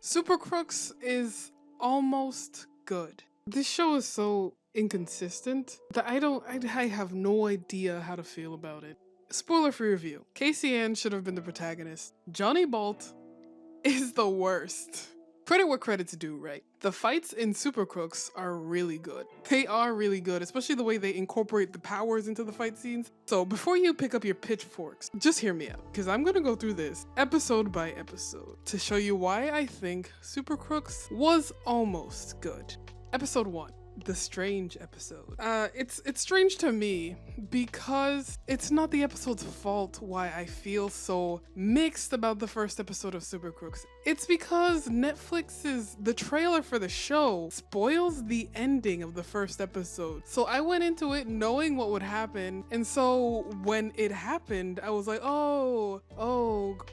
Super Crooks is almost good. This show is so inconsistent that I have no idea how to feel about it. Spoiler free review. Casey Ann should have been the protagonist. Johnny Bolt is the worst. Credit where credit's due, right? The fights in Super Crooks are really good. They are really good, especially the way they incorporate the powers into the fight scenes. So before you pick up your pitchforks, just hear me out, because I'm gonna go through this episode by episode to show you why I think Super Crooks was almost good. Episode 1. The strange episode. It's strange to me because it's not the episode's fault why I feel so mixed about the first episode of Super Crooks. It's because the trailer for the show spoils the ending of the first episode. So I went into it knowing what would happen, and so when it happened, I was like, oh,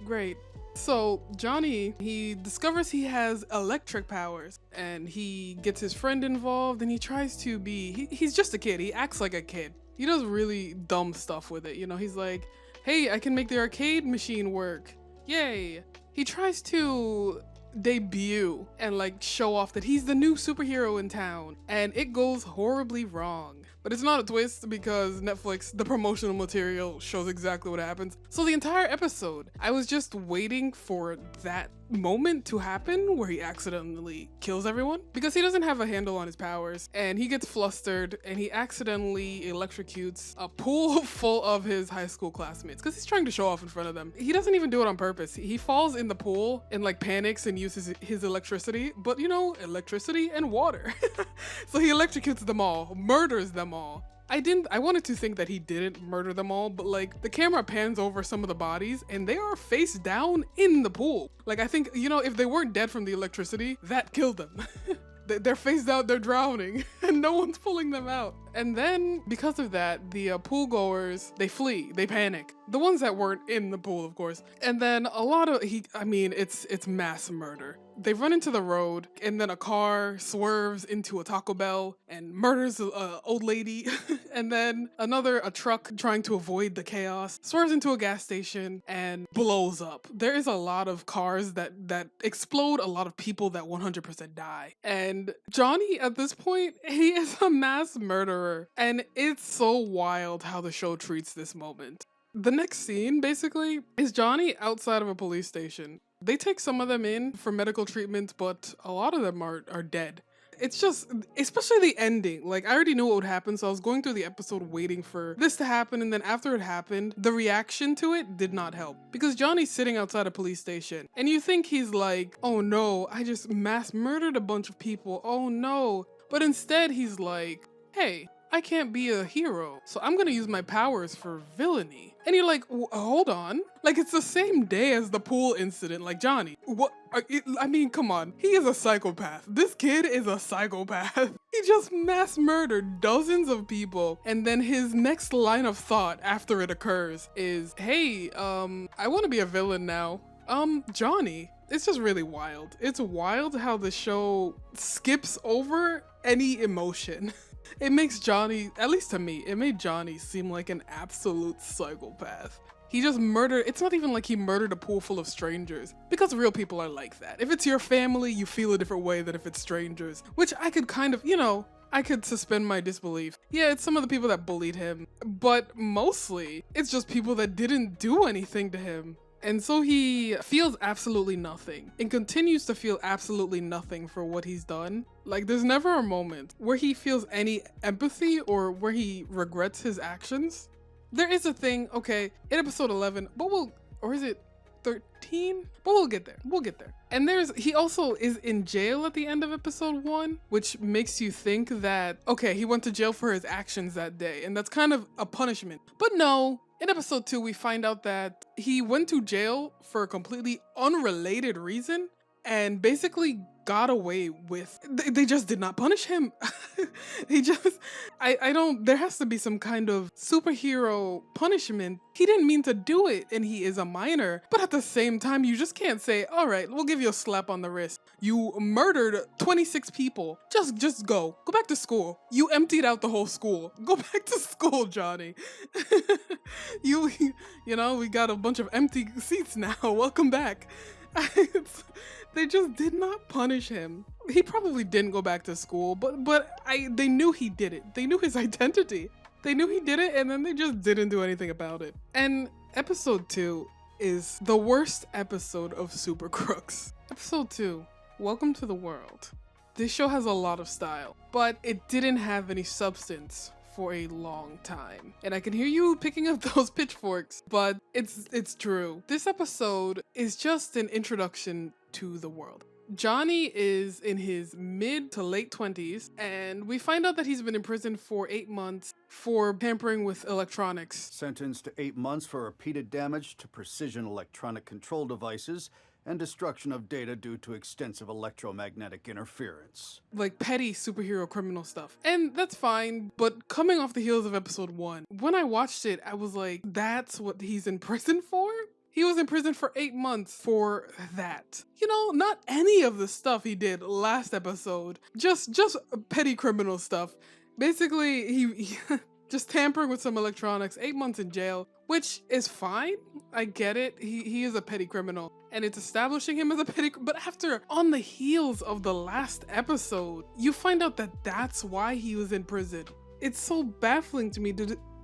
great. So Johnny, he discovers he has electric powers and he gets his friend involved and he tries to be, he's just a kid. He acts like a kid. He does really dumb stuff with it. You know, he's like, hey, I can make the arcade machine work. Yay. He tries to debut and like show off that he's the new superhero in town, and it goes horribly wrong. But it's not a twist because Netflix, the promotional material, shows exactly what happens. So the entire episode, I was just waiting for that moment to happen where he accidentally kills everyone, because he doesn't have a handle on his powers and he gets flustered and he accidentally electrocutes a pool full of his high school classmates because he's trying to show off in front of them. He doesn't even do it on purpose. He falls in the pool and like panics and uses his electricity, but you know, electricity and water. So he electrocutes them all, murders them all. I wanted to think that he didn't murder them all, but like the camera pans over some of the bodies and they are face down in the pool. Like I think, you know, if they weren't dead from the electricity, that killed them. They're face down, they're drowning and no one's pulling them out. And then because of that, the pool goers, they flee, they panic. The ones that weren't in the pool, of course. And then a lot of, it's mass murder. They run into the road and then a car swerves into a Taco Bell and murders an old lady. And then a truck trying to avoid the chaos swerves into a gas station and blows up. There is a lot of cars that explode, a lot of people that 100% die. And Johnny, at this point, he is a mass murderer. And it's so wild how the show treats this moment. The next scene, basically, is Johnny outside of a police station. They take some of them in for medical treatment, but a lot of them are dead. It's just, especially the ending. Like, I already knew what would happen, so I was going through the episode waiting for this to happen, and then after it happened, the reaction to it did not help. Because Johnny's sitting outside a police station, and you think he's like, oh no, I just mass murdered a bunch of people, oh no. But instead, he's like, hey, I can't be a hero, so I'm gonna use my powers for villainy. And you're like, hold on. Like, it's the same day as the pool incident. Like, Johnny, what? Come on. He is a psychopath. This kid is a psychopath. He just mass murdered dozens of people. And then his next line of thought after it occurs is, hey, I want to be a villain now. Johnny. It's just really wild. It's wild how the show skips over any emotion. It makes Johnny, at least to me, it made Johnny seem like an absolute psychopath. He just murdered, it's not even like he murdered a pool full of strangers, because real people are like that. If it's your family, you feel a different way than if it's strangers, which I could kind of, I could suspend my disbelief. Yeah, it's some of the people that bullied him, but mostly it's just people that didn't do anything to him. And so he feels absolutely nothing and continues to feel absolutely nothing for what he's done. Like, there's never a moment where he feels any empathy or where he regrets his actions. There is a thing, okay, in episode 11, or is it 13? But we'll get there. And he also is in jail at the end of episode 1, which makes you think that, okay, he went to jail for his actions that day, and that's kind of a punishment. But no. In episode 2, we find out that he went to jail for a completely unrelated reason and basically got away with, they just did not punish him. There has to be some kind of superhero punishment. He didn't mean to do it and he is a minor, but at the same time, you just can't say, all right, we'll give you a slap on the wrist. You murdered 26 people. Just go back to school. You emptied out the whole school. Go back to school, Johnny. We got a bunch of empty seats now. Welcome back. They just did not punish him. He probably didn't go back to school, but they knew he did it. They knew his identity. They knew he did it, and then they just didn't do anything about it. And episode 2 is the worst episode of Super Crooks. Episode 2, Welcome to the World. This show has a lot of style, but it didn't have any substance for a long time. And I can hear you picking up those pitchforks, but it's true. This episode is just an introduction to the world. Johnny is in his mid to late 20s, and we find out that he's been in prison for 8 months for tampering with electronics. Sentenced to 8 months for repeated damage to precision electronic control devices and destruction of data due to extensive electromagnetic interference. Like petty superhero criminal stuff. And that's fine, but coming off the heels of episode 1, when I watched it, I was like, that's what he's in prison for? He was in prison for 8 months for that. You know, not any of the stuff he did last episode. Just petty criminal stuff. Basically, he just tampering with some electronics, 8 months in jail, which is fine. I get it. He is a petty criminal, and it's establishing him as a petty. But after, on the heels of the last episode, you find out that that's why he was in prison. It's so baffling to me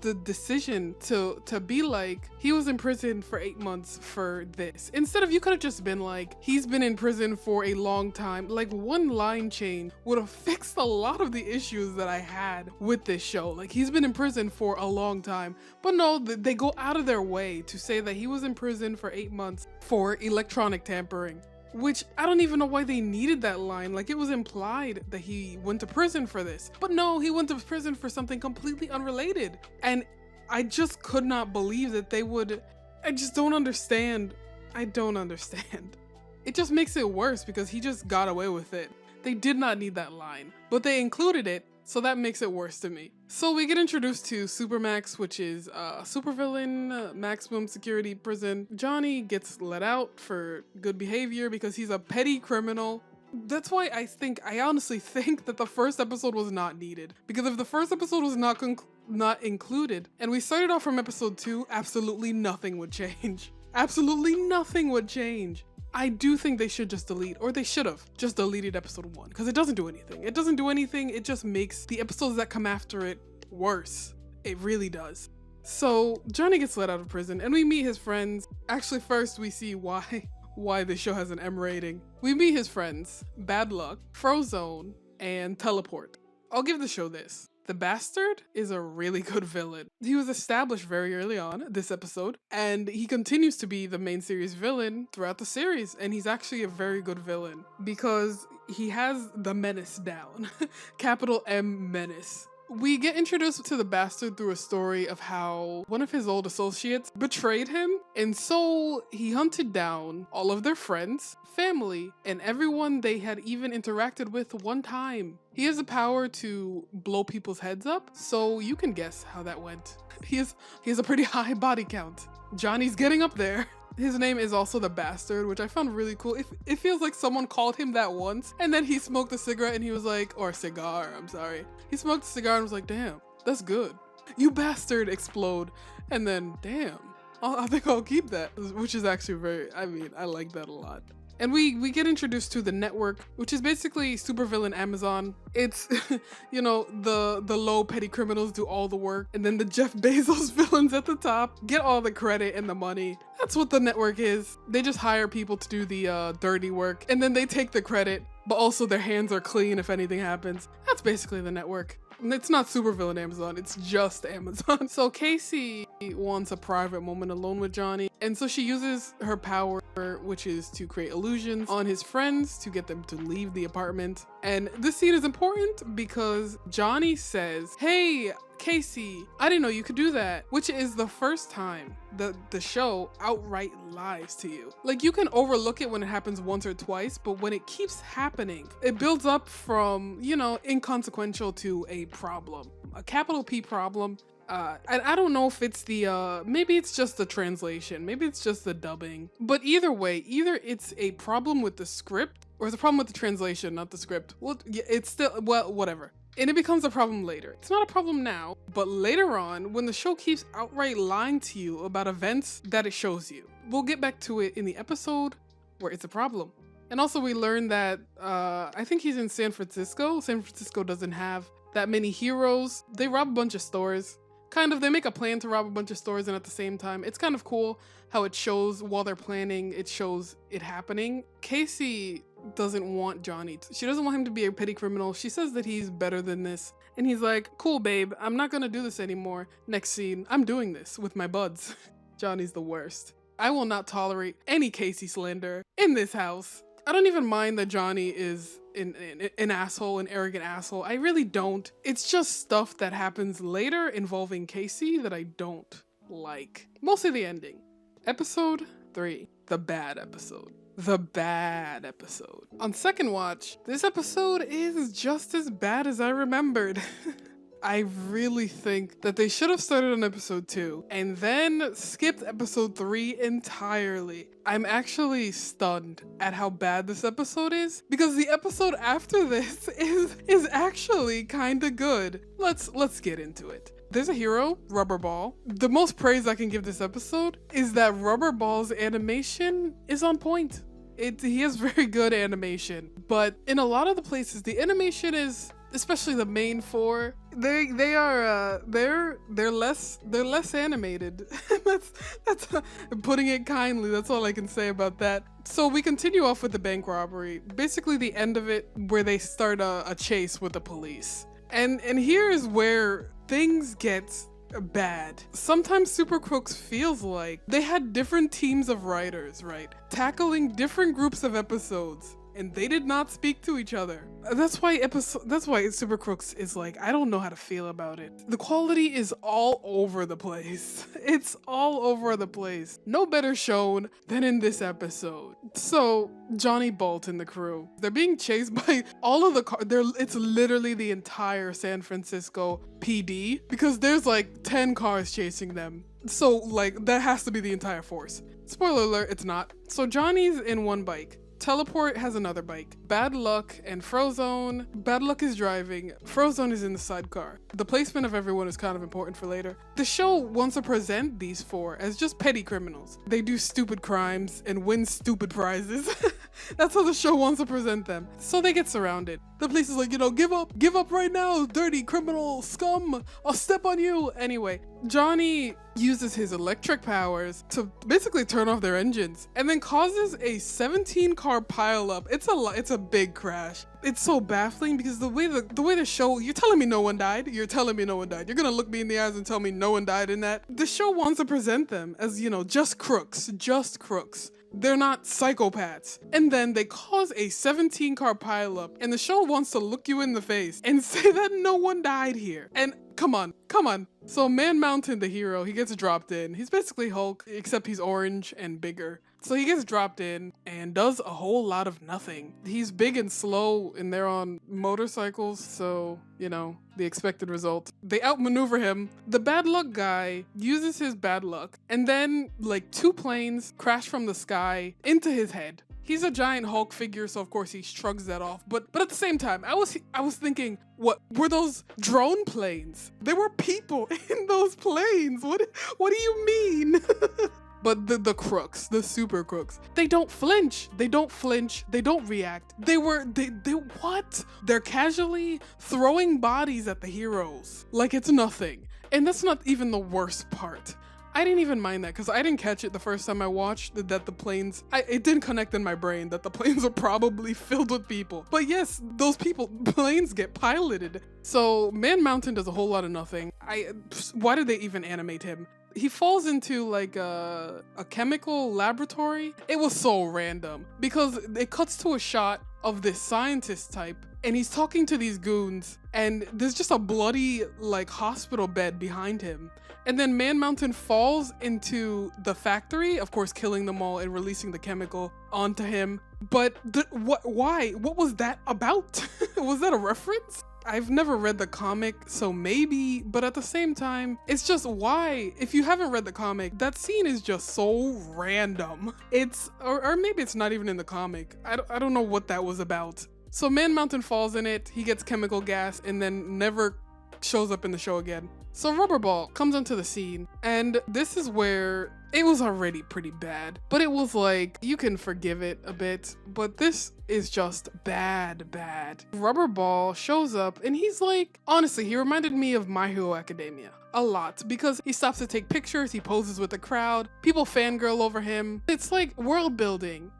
the decision to be like, he was in prison for 8 months for this. Instead of, you could have just been like, he's been in prison for a long time. Like, one line change would have fixed a lot of the issues that I had with this show. Like, he's been in prison for a long time. But no, they go out of their way to say that he was in prison for 8 months for electronic tampering. Which, I don't even know why they needed that line. Like, it was implied that he went to prison for this. But no, he went to prison for something completely unrelated. And I just could not believe that they would... I just don't understand. I don't understand. It just makes it worse because he just got away with it. They did not need that line, but they included it, so that makes it worse to me. So we get introduced to Supermax, which is a supervillain, maximum security prison. Johnny gets let out for good behavior because he's a petty criminal. That's why I honestly think that the first episode was not needed. Because if the first episode was not included, and we started off from episode 2, absolutely nothing would change. Absolutely nothing would change. I do think they should just delete, or they should have just deleted episode 1, because it doesn't do anything. It doesn't do anything, it just makes the episodes that come after it worse. It really does. So Johnny gets let out of prison, and we meet his friends. Actually, first we see why this show has an M rating. We meet his friends, Bad Luck, Frozone, and Teleport. I'll give the show this. The Bastard is a really good villain. He was established very early on this episode, and he continues to be the main series villain throughout the series, and he's actually a very good villain because he has the menace down. Capital M menace. We get introduced to the Bastard through a story of how one of his old associates betrayed him, and so he hunted down all of their friends, family, and everyone they had even interacted with one time. He has the power to blow people's heads up, so you can guess how that went. He has a pretty high body count. Johnny's getting up there. His name is also the Bastard, which I found really cool. It feels like someone called him that once, and then he smoked a cigarette and he was like, or a cigar, I'm sorry. He smoked a cigar and was like, damn, that's good. You bastard, explode. And then, damn, I think I'll keep that, which is actually I like that a lot. And we get introduced to the network, which is basically supervillain Amazon. It's, you know, the low petty criminals do all the work, and then the Jeff Bezos villains at the top get all the credit and the money. That's what the network is. They just hire people to do the dirty work, and then they take the credit, but also their hands are clean if anything happens. That's basically the network. And it's not supervillain Amazon, it's just Amazon. So Casey wants a private moment alone with Johnny, and so she uses her power, which is to create illusions on his friends to get them to leave the apartment. And this scene is important because Johnny says, hey, Casey, I didn't know you could do that, which is the first time that the show outright lies to you. Like, you can overlook it when it happens once or twice, but when it keeps happening, it builds up from, you know, inconsequential to a problem, a capital P problem. And I don't know if it's the, maybe it's just the translation, maybe it's just the dubbing, but either way, either it's a problem with the script or it's a problem with the translation, not the script. Well, it's still, well, whatever. And it becomes a problem later. It's not a problem now, but later on, when the show keeps outright lying to you about events that it shows you. We'll get back to it in the episode, where it's a problem. And also we learn that I think he's in San Francisco. San Francisco doesn't have that many heroes. They rob a bunch of stores. Kind of, they make a plan to rob a bunch of stores, and at the same time, it's kind of cool how it shows while they're planning, it shows it happening. Casey doesn't want Johnny. She doesn't want him to be a petty criminal. She says that he's better than this. And he's like, cool, babe, I'm not gonna do this anymore. Next scene, I'm doing this with my buds. Johnny's the worst. I will not tolerate any Casey slander in this house. I don't even mind that Johnny is an asshole, an arrogant asshole. I really don't. It's just stuff that happens later involving Casey that I don't like. Mostly the ending. Episode 3. The bad episode. The bad episode. On second watch, this episode is just as bad as I remembered. I really think that they should have started on episode 2 and then skipped episode 3 entirely. I'm actually stunned at how bad this episode is because the episode after this is actually kinda good. Let's get into it. There's a hero, Rubber Ball. The most praise I can give this episode is that Rubber Ball's animation is on point. He has very good animation, but in a lot of the places the animation is, especially the main 4, they're less animated. that's putting it kindly. That's all I can say about that. So we continue off with the bank robbery, basically the end of it where they start a chase with the police. And here's where things get bad. Sometimes Super Crooks feels like they had different teams of writers, right? Tackling different groups of episodes. And they did not speak to each other. That's why Super Crooks is like, I don't know how to feel about it. The quality is all over the place. It's all over the place. No better shown than in this episode. So, Johnny Bolt and the crew, they're being chased by all of the cars. It's literally the entire San Francisco PD because there's like 10 cars chasing them. So, like, that has to be the entire force. Spoiler alert, it's not. So Johnny's in one bike. Teleport has another bike. Bad Luck and Frozone. Bad Luck is driving. Frozone is in the sidecar. The placement of everyone is kind of important for later. The show wants to present these 4 as just petty criminals. They do stupid crimes and win stupid prizes. That's how the show wants to present them. So they get surrounded. The police is like, give up right now, dirty criminal scum. I'll step on you. Anyway, Johnny uses his electric powers to basically turn off their engines and then causes a 17-car pileup. It's a big crash. It's so baffling because the way the show, you're telling me no one died. You're telling me no one died. You're gonna look me in the eyes and tell me no one died in that. The show wants to present them as, just crooks. They're not psychopaths. And then they cause a 17-car pileup, and the show wants to look you in the face and say that no one died here. And come on. So Man Mountain, the hero, he gets dropped in. He's basically Hulk, except he's orange and bigger. So he gets dropped in and does a whole lot of nothing. He's big and slow, and they're on motorcycles, so, the expected result. They outmaneuver him. The Bad Luck guy uses his bad luck, and then, 2 planes crash from the sky into his head. He's a giant Hulk figure, so of course he shrugs that off. But at the same time, I was thinking, what were those drone planes? There were people in those planes. What do you mean? But the crooks, the super crooks, they don't flinch. They don't react. They what? They're casually throwing bodies at the heroes like it's nothing. And that's not even the worst part. I didn't even mind that because I didn't catch it the first time I watched that the planes, it didn't connect in my brain that the planes are probably filled with people. But yes, those planes get piloted. So Man Mountain does a whole lot of nothing. Why did they even animate him? He falls into a chemical laboratory. It was so random because it cuts to a shot of this scientist type and he's talking to these goons and there's just a bloody hospital bed behind him. And then Man Mountain falls into the factory, of course killing them all and releasing the chemical onto him. But why? What was that about? Was that a reference? I've never read the comic, so maybe, but at the same time, it's just why? If you haven't read the comic, that scene is just so random. Or maybe it's not even in the comic. I don't know what that was about. So Man Mountain falls in it, he gets chemical gas, and then never shows up in the show again. So Rubber Ball comes onto the scene, and this is where It was already pretty bad, but it was like, you can forgive it a bit, but this is just bad. Rubberball shows up and he's like, honestly, he reminded me of My Hero Academia a lot because he stops to take pictures, he poses with the crowd, people fangirl over him. It's like world building.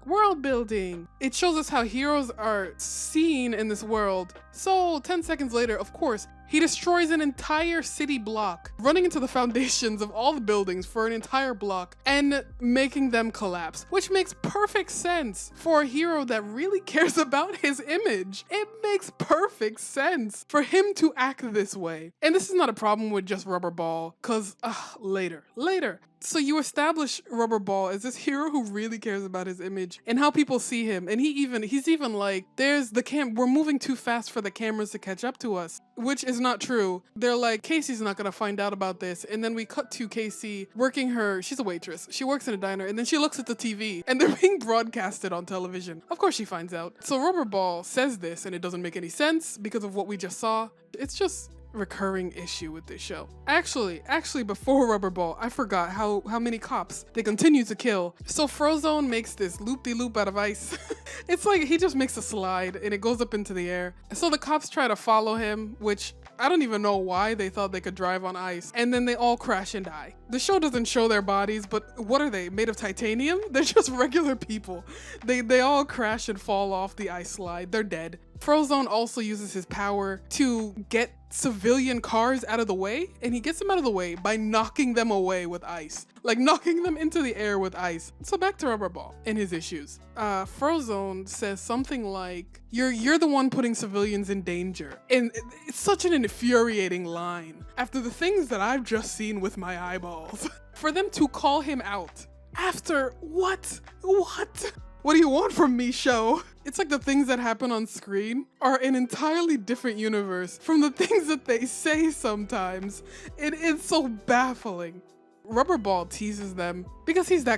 It shows us how heroes are seen in this world. So 10 seconds later, of course, he destroys an entire city block, running into the foundations of all the buildings for an entire block and making them collapse, which makes perfect sense for a hero that really cares about his image. It makes perfect sense for him to act this way. And this is not a problem with just Rubberball, cause later. So you establish Rubberball as this hero who really cares about his image and how people see him. And he's even like, we're moving too fast for the cameras to catch up to us, which is not true. They're like, Casey's not gonna find out about this. And then we cut to Casey working she's a waitress. She works in a diner and then she looks at the TV and they're being broadcasted on television. Of course she finds out. So Rubberball says this and it doesn't make any sense because of what we just saw. It's just recurring issue with this show. Actually, before Rubberball, I forgot how many cops they continue to kill. So Frozone makes this loop-de-loop out of ice. It's like he just makes a slide and it goes up into the air. So the cops try to follow him, which I don't even know why they thought they could drive on ice. And then they all crash and die. The show doesn't show their bodies, but what are they, made of titanium? They're just regular people. They all crash and fall off the ice slide. They're dead. Frozone also uses his power to get civilian cars out of the way, and he gets them out of the way by knocking them away with ice. Like knocking them into the air with ice. So back to Rubberball and his issues. Frozone says something like, you're the one putting civilians in danger. And it's such an infuriating line after the things that I've just seen with my eyeballs. For them to call him out after what? What do you want from me, show? It's like the things that happen on screen are an entirely different universe from the things that they say sometimes. It's so baffling. Rubberball teases them because he's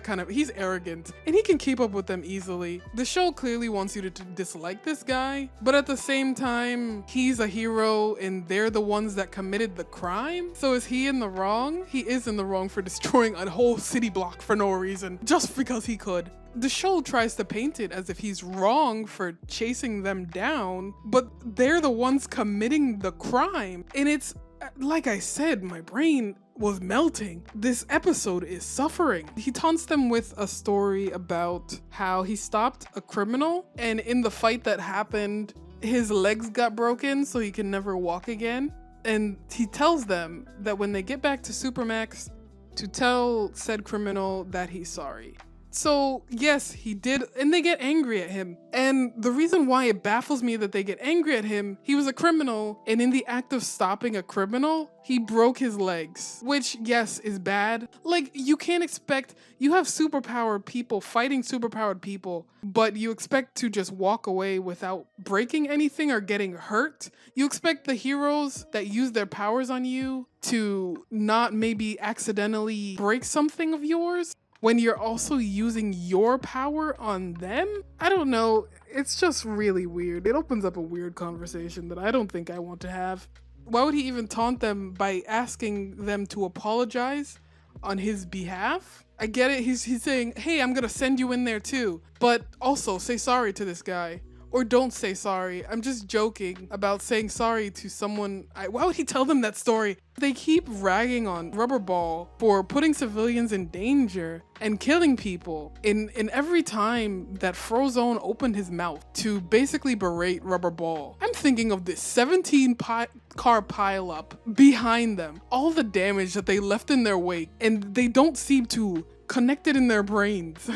arrogant and he can keep up with them easily. The show clearly wants you to dislike this guy, but at the same time, he's a hero and they're the ones that committed the crime. So is he in the wrong? He is in the wrong for destroying a whole city block for no reason, just because he could. The show tries to paint it as if he's wrong for chasing them down, but they're the ones committing the crime. And it's, like I said, my brain was melting. This episode is suffering. He taunts them with a story about how he stopped a criminal, and in the fight that happened, his legs got broken so he can never walk again. And he tells them that when they get back to Supermax, to tell said criminal that he's sorry. So yes, he did, and they get angry at him. And the reason why it baffles me that they get angry at him, he was a criminal, and in the act of stopping a criminal, he broke his legs, which yes, is bad. Like, you can't expect, you have superpowered people fighting superpowered people, but you expect to just walk away without breaking anything or getting hurt. You expect the heroes that use their powers on you to not maybe accidentally break something of yours when you're also using your power on them? I don't know. It's just really weird. It opens up a weird conversation that I don't think I want to have. Why would he even taunt them by asking them to apologize on his behalf? I get it. He's saying, hey, I'm gonna send you in there too, but also say sorry to this guy. Or don't say sorry. I'm just joking about saying sorry to someone. Why would he tell them that story? They keep ragging on Rubberball for putting civilians in danger and killing people. In every time that Frozone opened his mouth to basically berate Rubberball, I'm thinking of this 17-car pileup behind them. All the damage that they left in their wake, and they don't seem to connect it in their brains.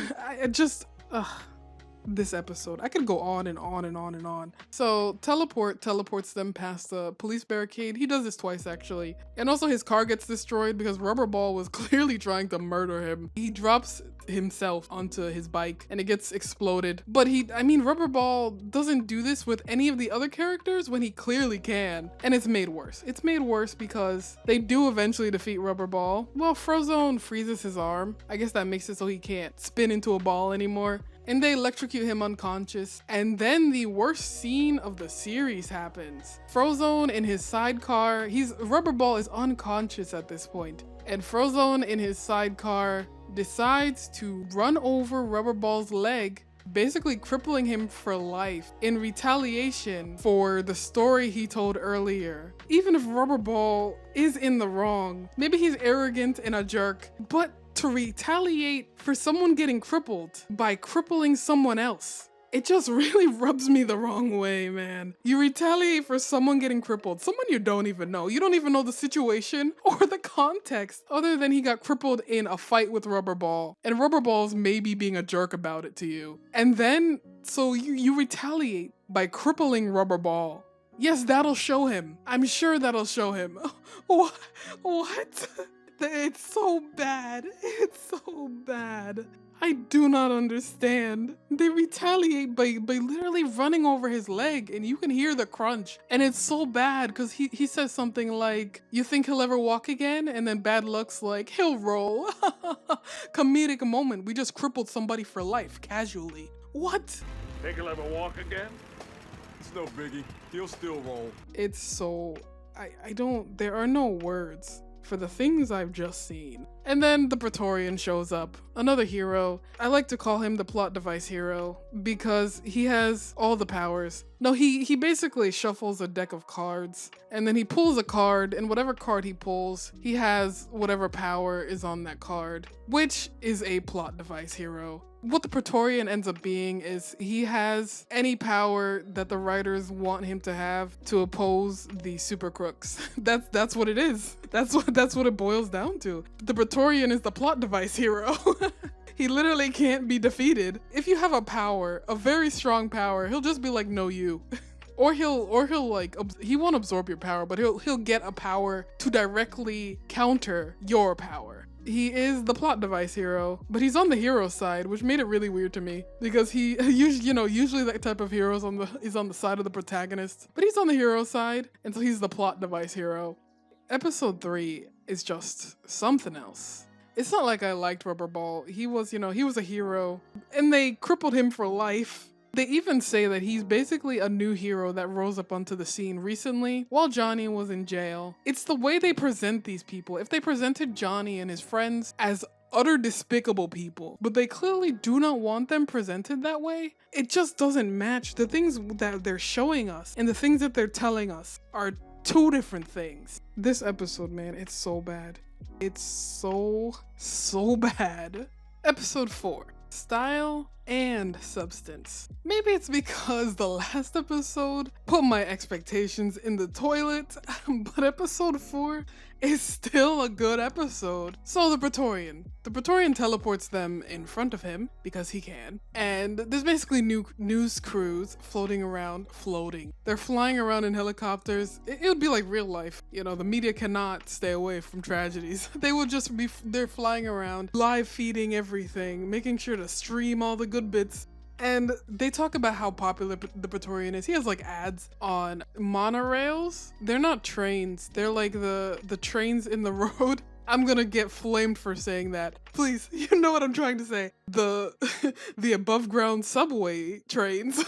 This episode. I could go on and on and on and on. So teleports them past the police barricade. He does this twice actually. And also his car gets destroyed because Rubberball was clearly trying to murder him. He drops himself onto his bike and it gets exploded. But Rubberball doesn't do this with any of the other characters when he clearly can. And it's made worse. It's made worse because they do eventually defeat Rubberball. Well, Frozone freezes his arm. I guess that makes it so he can't spin into a ball anymore. And they electrocute him unconscious. And then the worst scene of the series happens. Frozone in his sidecar, Rubberball is unconscious at this point. And Frozone in his sidecar decides to run over Rubberball's leg, basically crippling him for life in retaliation for the story he told earlier. Even if Rubberball is in the wrong, maybe he's arrogant and a jerk, but to retaliate for someone getting crippled by crippling someone else, it just really rubs me the wrong way, man. You retaliate for someone getting crippled, someone you don't even know. You don't even know the situation or the context, other than he got crippled in a fight with Rubberball, and Rubberball's maybe being a jerk about it to you. And then, so you retaliate by crippling Rubberball. Yes, that'll show him. I'm sure that'll show him. What? It's so bad. It's so bad. I do not understand. They retaliate by literally running over his leg, and you can hear the crunch. And it's so bad because he says something like, "You think he'll ever walk again?" And then Bad Luck's like, "He'll roll." Comedic moment. We just crippled somebody for life, casually. What? Think he'll ever walk again? It's no biggie. He'll still roll. It's so... I don't... There are no words for the things I've just seen. And then the Praetorian shows up, another hero. I like to call him the plot device hero because he has all the powers. No, he basically shuffles a deck of cards, and then he pulls a card, and whatever card he pulls, he has whatever power is on that card, which is a plot device hero. What the Praetorian ends up being is he has any power that the writers want him to have to oppose the super crooks. That's what it is. That's what it boils down to. The Praetorian is the plot device hero. He literally can't be defeated. If you have a power, a very strong power, he'll just be like, "No, you." Or he'll like, he won't absorb your power, but he'll get a power to directly counter your power. He is the plot device hero, but he's on the hero side, which made it really weird to me because he usually that type of hero is on the side of the protagonist, but he's on the hero side, and so he's the plot device hero. Episode 3 is just something else. It's not like I liked Rubberball. He was a hero, and they crippled him for life. They even say that he's basically a new hero that rose up onto the scene recently while Johnny was in jail. It's the way they present these people. If they presented Johnny and his friends as utter despicable people, but they clearly do not want them presented that way, it just doesn't match. The things that they're showing us and the things that they're telling us are two different things. This episode, man, it's so bad. It's so bad. Episode 4. Style and substance. Maybe it's because the last episode put my expectations in the toilet, but episode 4 is still a good episode. So the Praetorian teleports them in front of him because he can, and there's basically news crews floating. They're flying around in helicopters. It would be like real life. The media cannot stay away from tragedies. They're flying around, live feeding everything, making sure to stream all the good bits. And they talk about how popular the Praetorian is. He has like ads on monorails. They're not trains. They're like the trains in the road. I'm gonna get flamed for saying that. Please, you know what I'm trying to say. The above ground subway trains.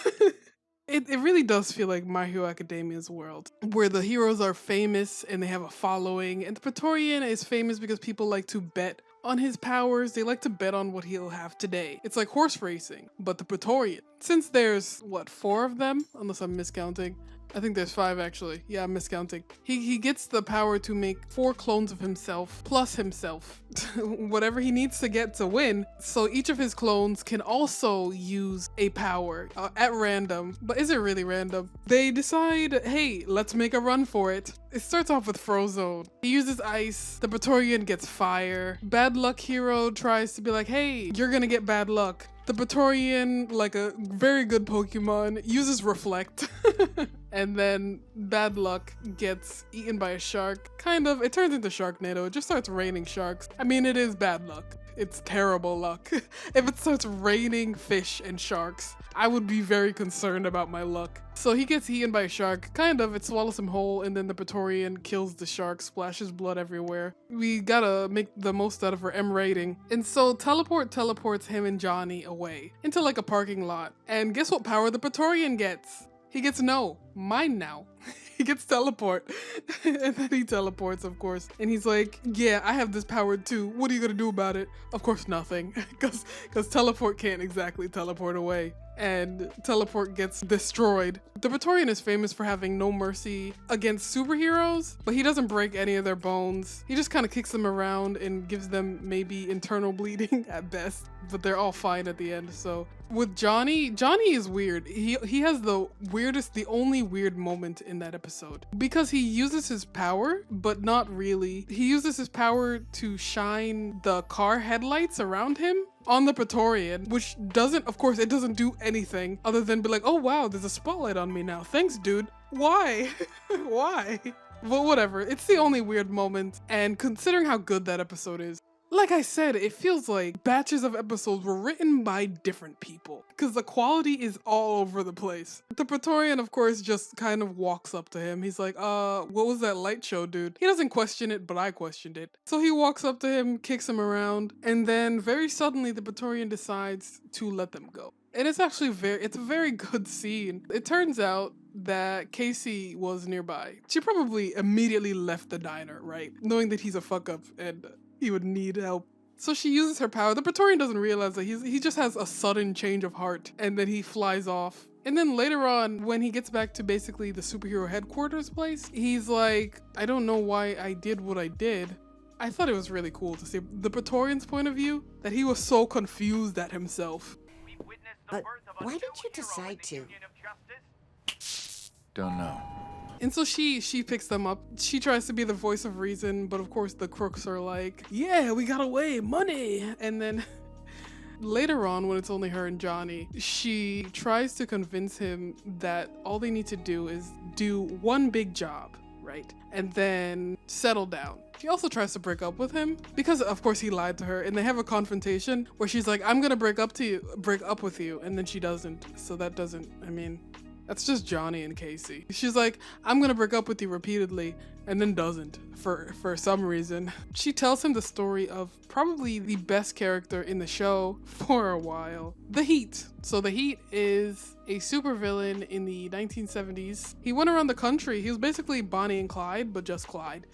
It really does feel like My Hero Academia's world, where the heroes are famous and they have a following, and the Praetorian is famous because people like to bet on his powers. They like to bet on what he'll have today. It's like horse racing, but the Praetorian. Since there's, 4 of them? Unless I'm miscounting. I think there's 5 actually. Yeah, I'm miscounting. He gets the power to make 4 clones of himself, plus himself. Whatever he needs to get to win. So each of his clones can also use a power at random. But is it really random? They decide, hey, let's make a run for it. It starts off with Frozone. He uses ice. The Praetorian gets fire. Bad Luck Hero tries to be like, hey, you're gonna get bad luck. The Praetorian, like a very good Pokemon, uses Reflect. And then Bad Luck gets eaten by a shark. Kind of. It turns into Sharknado. It just starts raining sharks. I mean, it is bad luck. It's terrible luck. If it starts raining fish and sharks, I would be very concerned about my luck. So he gets eaten by a shark. Kind of. It swallows him whole, and then the Praetorian kills the shark, splashes blood everywhere. We gotta make the most out of her M rating. And so teleports him and Johnny away into like a parking lot. And guess what power the Praetorian gets? He gets mine now. he gets teleport. And then he teleports, of course. And he's like, yeah, I have this power too. What are you gonna do about it? Of course, nothing. Because teleport can't exactly teleport away. And teleport gets destroyed. The Praetorian is famous for having no mercy against superheroes, but he doesn't break any of their bones. He just kind of kicks them around and gives them maybe internal bleeding at best, but they're all fine at the end. So with Johnny is weird. He has the only weird moment in that episode because he uses his power, but not really. He uses his power to shine the car headlights around him on the Praetorian, which of course, it doesn't do anything other than be like, oh wow, there's a spotlight on me now. Thanks, dude. Why? Why? But whatever, it's the only weird moment, and considering how good that episode is, like I said, it feels like batches of episodes were written by different people because the quality is all over the place. The Praetorian, of course, just kind of walks up to him. He's like, what was that light show, dude? He doesn't question it, but I questioned it. So he walks up to him, kicks him around, and then very suddenly the Praetorian decides to let them go. And it's actually it's a very good scene. It turns out that Casey was nearby. She probably immediately left the diner, right? Knowing that he's a fuck up and he would need help. So she uses her power. The Praetorian doesn't realize that he just has a sudden change of heart, and then he flies off. And then later on, when he gets back to basically the superhero headquarters place, he's like, I don't know why I did what I did. I thought it was really cool to see the Praetorian's point of view, that he was so confused at himself. But why did you decide to? Don't know. And so she picks them up. She tries to be the voice of reason, but of course the crooks are like, yeah, we got away, money. And then later on, when it's only her and Johnny, she tries to convince him that all they need to do is do one big job, right? And then settle down. She also tries to break up with him because of course he lied to her, and they have a confrontation where she's like, I'm gonna break up with you, and then she doesn't. So that's just Johnny and Casey. She's like, I'm gonna break up with you repeatedly, and then doesn't for some reason. She tells him the story of probably the best character in the show for a while, the Heat. So the Heat is a supervillain in the 1970s. He went around the country. He was basically Bonnie and Clyde, but just Clyde.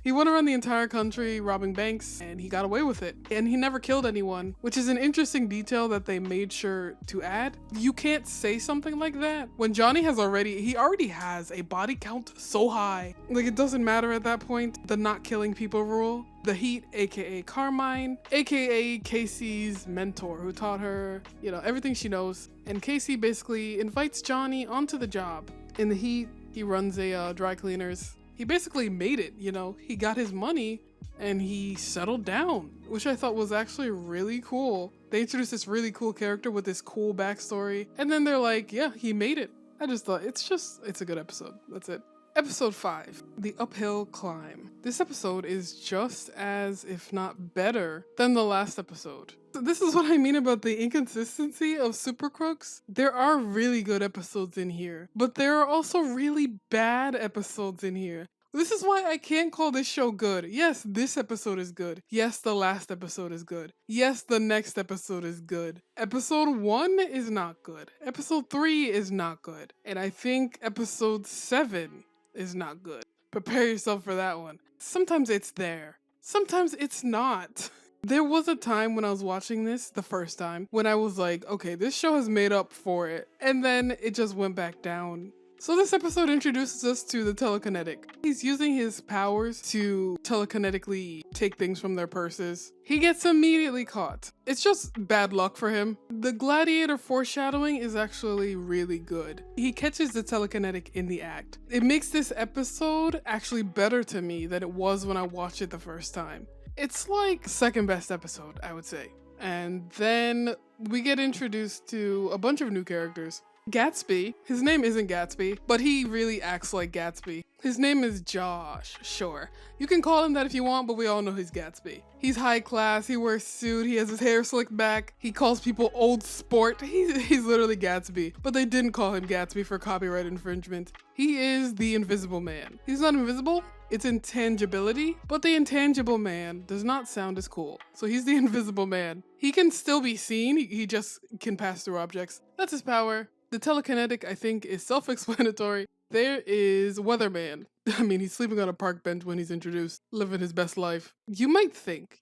He went around the entire country robbing banks, and he got away with it. And he never killed anyone, which is an interesting detail that they made sure to add. You can't say something like that when Johnny he already has a body count so high. Like, it doesn't matter at that point, the not killing people rule. The Heat, aka Carmine, aka Casey's mentor, who taught her, everything she knows. And Casey basically invites Johnny onto the job. In the Heat, he runs a dry cleaners. He basically made it, he got his money and he settled down, which I thought was actually really cool. They introduced this really cool character with this cool backstory, and then they're like, yeah, he made it. I just thought it's a good episode. That's it. Episode 5, The Uphill Climb. This episode is just as, if not better, than the last episode. This is what I mean about the inconsistency of Super Crooks. There are really good episodes in here, but there are also really bad episodes in here. This is why I can't call this show good. Yes, this episode is good. Yes, the last episode is good. Yes, the next episode is good. Episode 1 is not good. Episode 3 is not good. And I think episode 7 is not good. Prepare yourself for that one. Sometimes it's there. Sometimes it's not. There was a time when I was watching this the first time when I was like, okay, this show has made up for it. And then it just went back down. So this episode introduces us to the telekinetic. He's using his powers to telekinetically take things from their purses. He gets immediately caught. It's just bad luck for him. The gladiator foreshadowing is actually really good. He catches the telekinetic in the act. It makes this episode actually better to me than it was when I watched it the first time. It's like second best episode, I would say. And then we get introduced to a bunch of new characters. Gatsby. His name isn't Gatsby, but he really acts like Gatsby. His name is Josh, sure. You can call him that if you want, but we all know he's Gatsby. He's high class, he wears a suit, he has his hair slicked back, he calls people old sport. He's literally Gatsby, but they didn't call him Gatsby for copyright infringement. He is the Invisible Man. He's not invisible, it's intangibility, but the intangible man does not sound as cool. So he's the Invisible Man. He can still be seen, he just can pass through objects. That's his power. The telekinetic, I think, is self-explanatory. There is Weatherman. I mean, he's sleeping on a park bench when he's introduced, living his best life. You might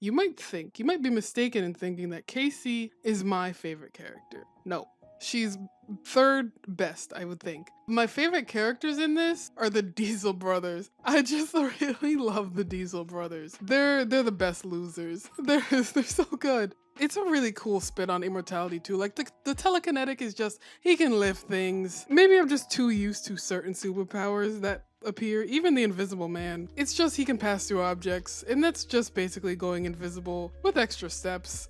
be mistaken in thinking that Casey is my favorite character. No, she's third best, I would think. My favorite characters in this are the Diesel brothers. I just really love the Diesel brothers. They're the best losers. They're so good. It's a really cool spin on immortality too. Like the telekinetic is just, he can lift things. Maybe I'm just too used to certain superpowers that appear, even the Invisible Man. It's just he can pass through objects, and that's just basically going invisible with extra steps.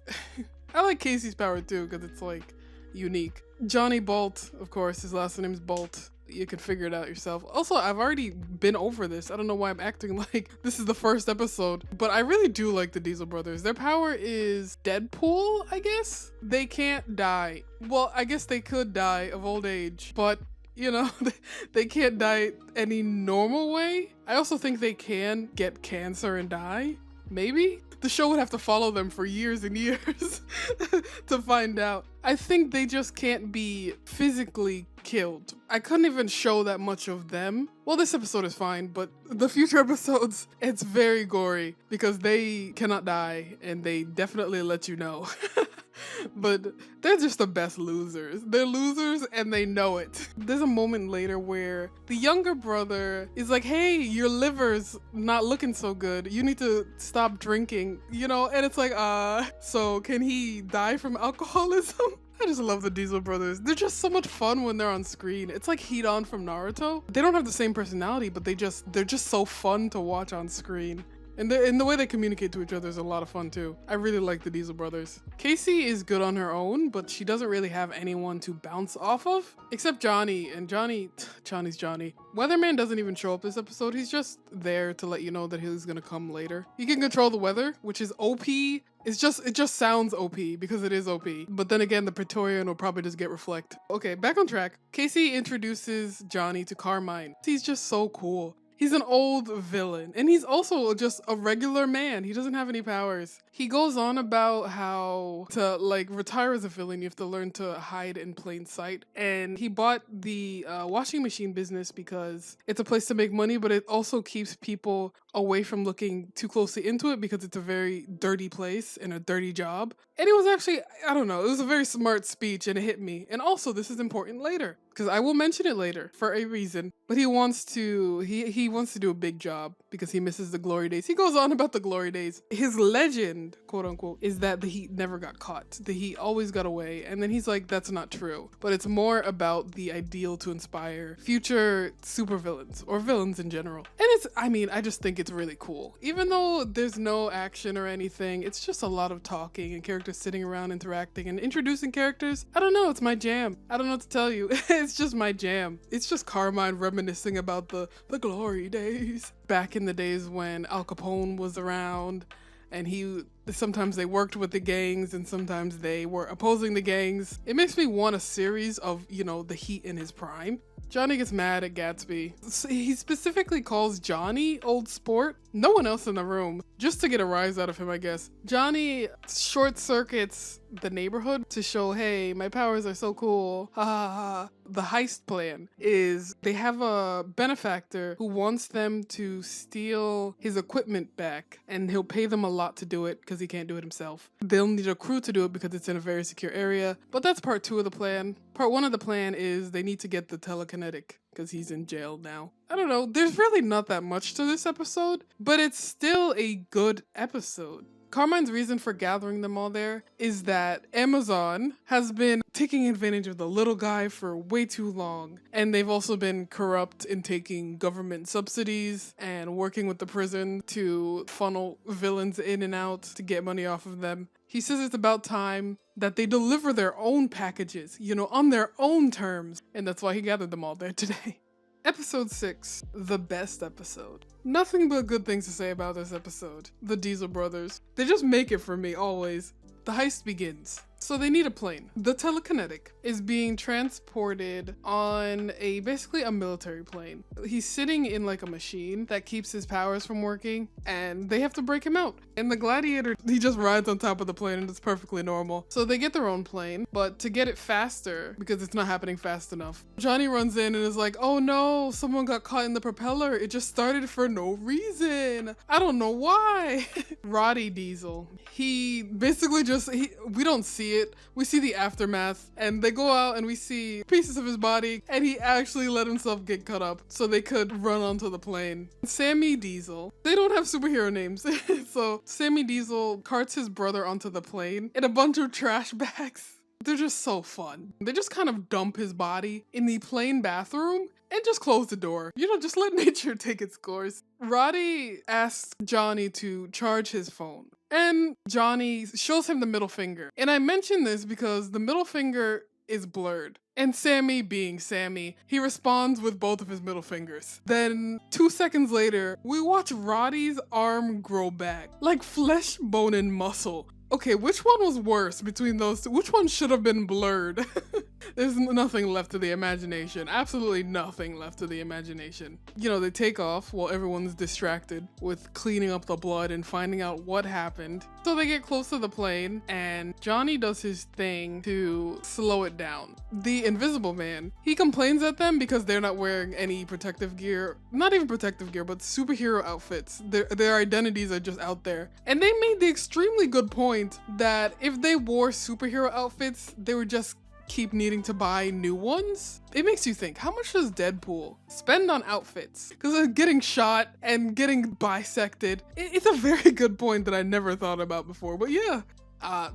I like Casey's power too, because it's like unique. Johnny Bolt, of course, his last name is Bolt. You can figure it out yourself. Also, I've already been over this. I don't know why I'm acting like this is the first episode, but I really do like the Diesel brothers. Their power is Deadpool, I guess? They can't die. Well, I guess they could die of old age, but you know, they can't die any normal way. I also think they can get cancer and die. Maybe? The show would have to follow them for years and years to find out. I think they just can't be physically killed. I couldn't even show that much of them. Well, this episode is fine, but the future episodes, it's very gory because they cannot die and they definitely let you know. But they're just the best losers. They're losers and they know it. There's a moment later where the younger brother is like, hey, your liver's not looking so good. You need to stop drinking, you know? And it's like, so can he die from alcoholism? I just love the Diesel brothers. They're just so much fun when they're on screen. It's like Hidan from Naruto. They don't have the same personality, but they're just so fun to watch on screen. And the way they communicate to each other is a lot of fun too. I really like the Diesel brothers. Casey is good on her own, but she doesn't really have anyone to bounce off of, except Johnny. And Johnny's Johnny. Weatherman doesn't even show up this episode. He's just there to let you know that he's gonna come later. He can control the weather, which is OP. It just sounds OP because it is OP. But then again, the Praetorian will probably just get reflect. Okay, back on track. Casey introduces Johnny to Carmine. He's just so cool. He's an old villain, and he's also just a regular man. He doesn't have any powers. He goes on about how to, like, retire as a villain, you have to learn to hide in plain sight. And he bought the washing machine business because it's a place to make money, but it also keeps people away from looking too closely into it because it's a very dirty place and a dirty job. And it was actually, I don't know, it was a very smart speech and it hit me. And also, this is important later, because I will mention it later for a reason. But he wants to do a big job because he misses the glory days. He goes on about the glory days. His legend, quote unquote, is that the Heat never got caught. The Heat always got away. And then he's like, that's not true. But it's more about the ideal to inspire future supervillains or villains in general. And I just think it's really cool. Even though there's no action or anything, it's just a lot of talking and characters sitting around interacting and introducing characters. I don't know, it's my jam. I don't know what to tell you. It's just my jam. It's just Carmine reminiscing about the glory days. Back in the days when Al Capone was around and sometimes they worked with the gangs and sometimes they were opposing the gangs. It makes me want a series of, the Heat in his prime. Johnny gets mad at Gatsby. He specifically calls Johnny old sport. No one else in the room, just to get a rise out of him, I guess. Johnny short circuits the neighborhood to show, hey, my powers are so cool. Ha ha ha. The heist plan is they have a benefactor who wants them to steal his equipment back, and he'll pay them a lot to do it because he can't do it himself. They'll need a crew to do it because it's in a very secure area, but that's part 2 of the plan. Part 1 of the plan is they need to get the telekinetic because he's in jail now. I don't know, there's really not that much to this episode, but it's still a good episode. Carmine's reason for gathering them all there is that Amazon has been taking advantage of the little guy for way too long. And they've also been corrupt in taking government subsidies and working with the prison to funnel villains in and out to get money off of them. He says it's about time that they deliver their own packages, on their own terms. And that's why he gathered them all there today. Episode 6, the best episode. Nothing but good things to say about this episode. The Diesel brothers. They just make it for me, always. The heist begins. So they need a plane. The telekinetic is being transported on basically a military plane. He's sitting in like a machine that keeps his powers from working, and they have to break him out. And the gladiator, he just rides on top of the plane, and it's perfectly normal. So they get their own plane, but to get it faster, because it's not happening fast enough, Johnny runs in and is like, oh no, someone got caught in the propeller. It just started for no reason. I don't know why. Roddy Diesel, he basically we don't see it. We see the aftermath, and they go out and we see pieces of his body, and he actually let himself get cut up so they could run onto the plane. Sammy Diesel, they don't have superhero names. So Sammy Diesel carts his brother onto the plane in a bunch of trash bags. They're just so fun. They just kind of dump his body in the plane bathroom and just close the door. You know, just let nature take its course. Roddy asks Johnny to charge his phone, and Johnny shows him the middle finger. And I mention this because the middle finger is blurred. And Sammy, being Sammy, he responds with both of his middle fingers. Then 2 seconds later, we watch Roddy's arm grow back, like flesh, bone, and muscle. Okay, which one was worse between those two? Which one should have been blurred? There's nothing left to the imagination. Absolutely nothing left to the imagination. You know, they take off while everyone's distracted with cleaning up the blood and finding out what happened. So they get close to the plane, and Johnny does his thing to slow it down. The Invisible Man, he complains at them because they're not wearing any protective gear. Not even protective gear, but superhero outfits. Their identities are just out there. And they made the extremely good point that if they wore superhero outfits, they would just keep needing to buy new ones. It makes you think, how much does Deadpool spend on outfits? Because getting shot and getting bisected, it's a very good point that I never thought about before. But yeah,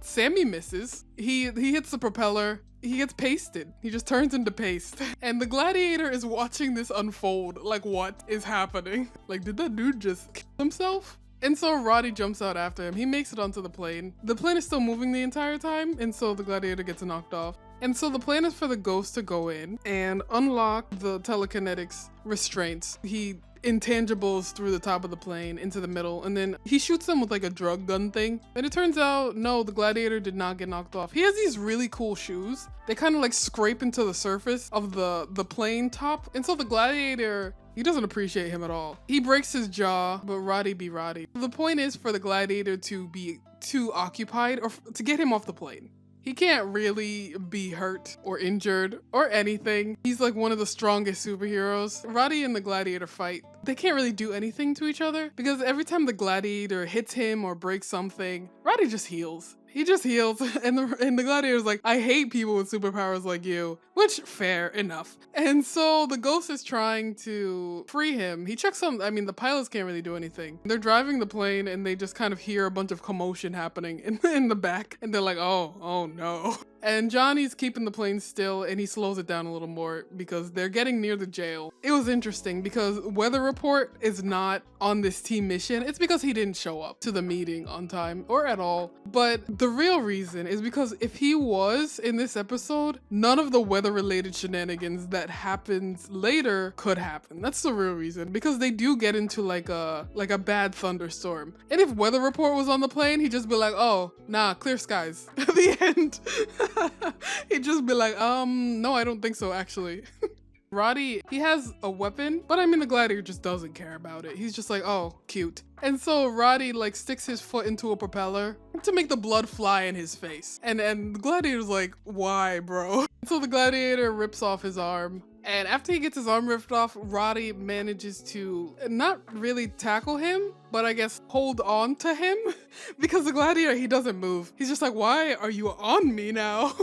Sammy misses. He hits the propeller. He gets pasted. He just turns into paste. And the gladiator is watching this unfold. Like, what is happening? Like, did that dude just kill himself? And so Roddy jumps out after him. He makes it onto the plane. The plane is still moving the entire time, and so the gladiator gets knocked off. And so the plan is for the ghost to go in and unlock the telekinetics restraints. He intangibles through the top of the plane into the middle, and then he shoots them with like a drug gun thing. And it turns out, no, the gladiator did not get knocked off. He has these really cool shoes. They kind of like scrape into the surface of the plane top. And so the gladiator, he doesn't appreciate him at all. He breaks his jaw, but Roddy be Roddy. The point is for the gladiator to be too occupied or to get him off the plane. He can't really be hurt or injured or anything. He's like one of the strongest superheroes. Roddy and the gladiator fight. They can't really do anything to each other because every time the gladiator hits him or breaks something, Roddy just heals. He just heals, and the gladiator's like, I hate people with superpowers like you, which, fair enough. And so the ghost is trying to free him. He checks on, the pilots can't really do anything. They're driving the plane, and they just kind of hear a bunch of commotion happening in the back, and they're like, oh no. And Johnny's keeping the plane still, and he slows it down a little more because they're getting near the jail. It was interesting because Weather Report is not on this team mission. It's because he didn't show up to the meeting on time or at all. But the real reason is because if he was in this episode, none of the weather-related shenanigans that happens later could happen. That's the real reason, because they do get into like a bad thunderstorm. And if Weather Report was on the plane, he'd just be like, oh, nah, clear skies. At the end. He'd just be like, no, I don't think so, actually. Roddy, he has a weapon, but the gladiator just doesn't care about it. He's just like, oh, cute. And so Roddy like sticks his foot into a propeller to make the blood fly in his face. And the gladiator's like, why, bro? So the gladiator rips off his arm. And after he gets his arm ripped off, Roddy manages to not really tackle him, but I guess hold on to him because the gladiator, he doesn't move. He's just like, why are you on me now?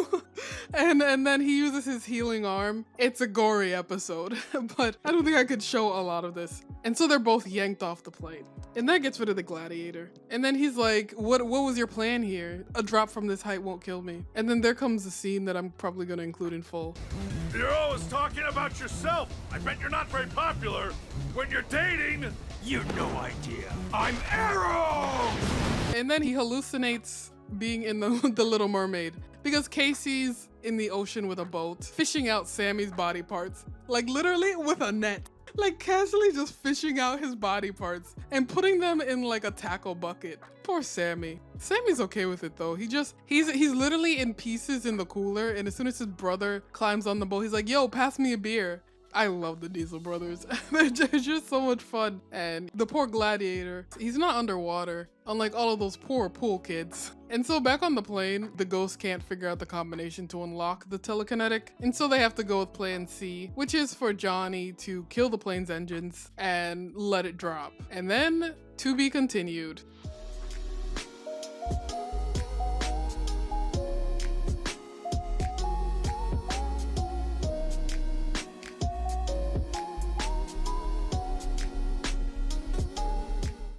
and then he uses his healing arm. It's a gory episode, but I don't think I could show a lot of this. And so they're both yanked off the plane. And that gets rid of the gladiator. And then he's like, what was your plan here? A drop from this height won't kill me. And then there comes the scene that I'm probably gonna include in full. You're always talking about yourself. I bet you're not very popular. When you're dating, you've no idea. I'm Arrow! And then he hallucinates being in the Little Mermaid because Casey's in the ocean with a boat, fishing out Sammy's body parts, like literally with a net. Like casually just fishing out his body parts and putting them in like a tackle bucket. Poor Sammy. Sammy's okay with it though. He's literally in pieces in the cooler, and as soon as his brother climbs on the boat, he's like, yo, pass me a beer. I love the Diesel brothers. They're just so much fun. And the poor gladiator, he's not underwater, unlike all of those poor pool kids. And so back on the plane, the ghost can't figure out the combination to unlock the telekinetic, and so they have to go with plan C, which is for Johnny to kill the plane's engines and let it drop. And then, to be continued.